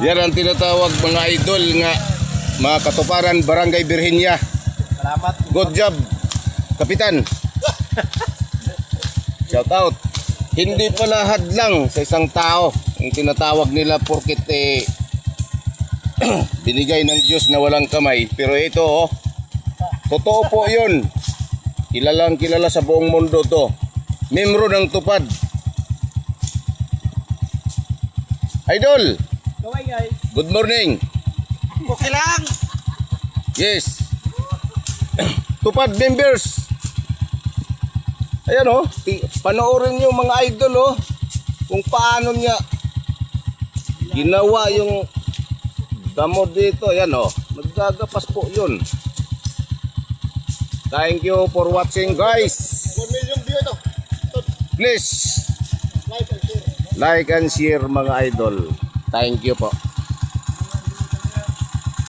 Yan ang tinatawag mga idol nga mga katuparan Barangay Virginia. Salamat. Good job, Kapitan. Shout out. Hindi pala hadlang sa isang tao ang tinatawag nila porkit binigay ng Diyos na walang kamay. Pero ito totoo po yun. Kilalang kilala sa buong mundo to. Membro ng Tupad. Idol, Gaway guys. good morning. Okay lang. Yes. Tupad members. Ayan panoorin nyo mga idol kung paano niya ginawa yung damo dito. Ayan magagapas po yun. Thank you for watching guys. 1 million view ito. Please Like and share. like and share mga idol. Thank you po.